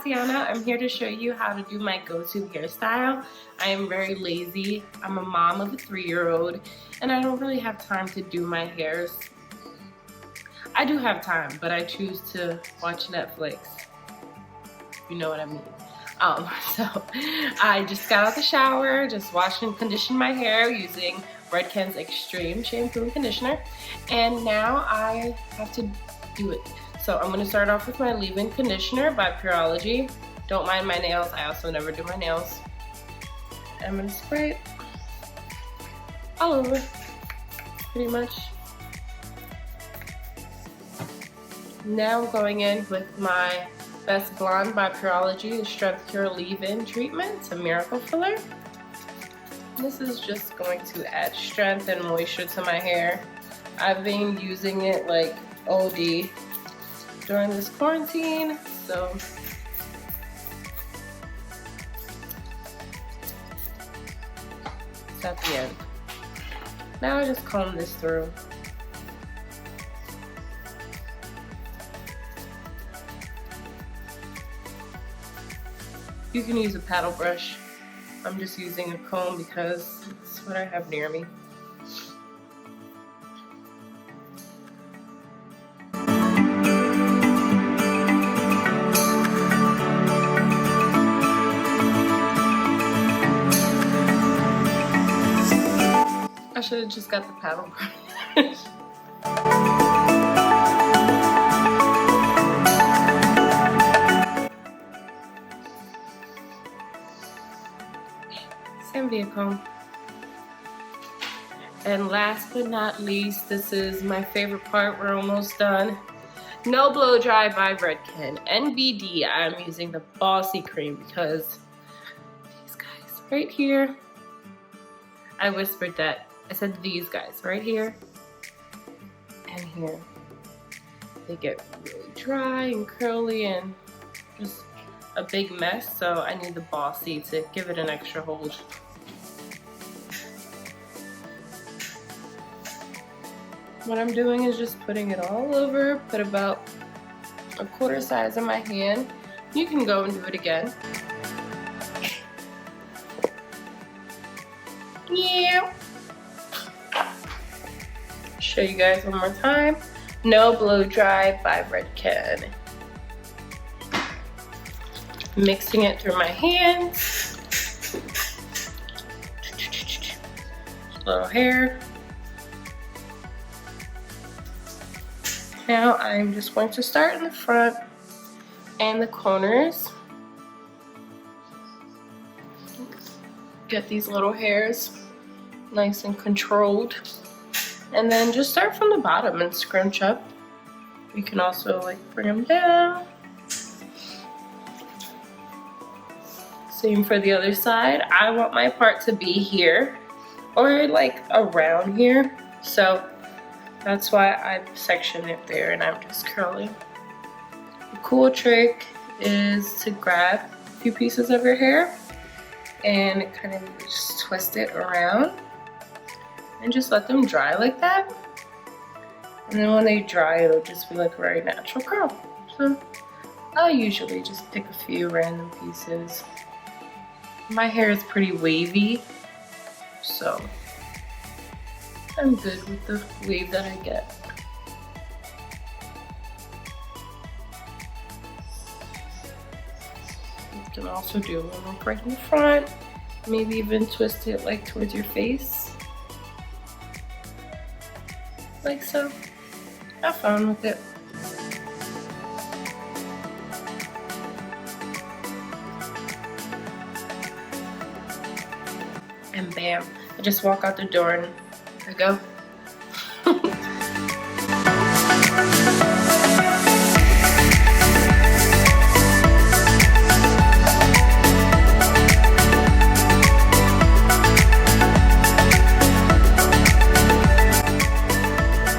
Tatiana. I'm here to show you how to do my go-to hairstyle. I am very lazy. I'm a mom of a 3-year-old and I don't really have time to do my hairs. I do have time, but I choose to watch Netflix. You know what I mean. So I just got out the shower, just washed and conditioned my hair using Redken's Extreme Shampoo and Conditioner. And now I have to do it. So I'm gonna start off with my leave-in conditioner by Pureology. Don't mind my nails, I also never do my nails. And I'm gonna spray it all over, pretty much. Now I'm going in with my Best Blonde by Pureology, the Strength Cure Leave-In Treatment. It's a miracle filler. This is just going to add strength and moisture to my hair. I've been using it like OD during this quarantine, so it's at the end. Now I just comb this through. You can use a paddle brush. I'm just using a comb because it's what I have near me. I should have just got the paddle brush. Same via comb. And last but not least, this is my favorite part. We're almost done. No Blow Dry by Redken. NBD, I'm using the Bossy Cream because these guys right here, I whispered that. I said these guys right here and here. They get really dry and curly and just a big mess, so I need the Bossy to give it an extra hold. What I'm doing is just putting it all over, put about a quarter size in my hand. You can go and do it again. Yeah. Show you guys one more time. No Blow Dry by Redken. Mixing it through my hands. Little hair. Now I'm just going to start in the front and the corners. Get these little hairs nice and controlled. And then just start from the bottom and scrunch up. You can also like bring them down. Same for the other side. I want my part to be here or like around here. So that's why I section it there and I'm just curling. The cool trick is to grab a few pieces of your hair and kind of just twist it around and just let them dry like that. And then when they dry, it'll just be like a very natural curl. So I'll usually just pick a few random pieces. My hair is pretty wavy, so I'm good with the wave that I get. You can also do one right in the front, maybe even twist it like towards your face. Like so. Have fun with it. And bam, I just walk out the door and I go.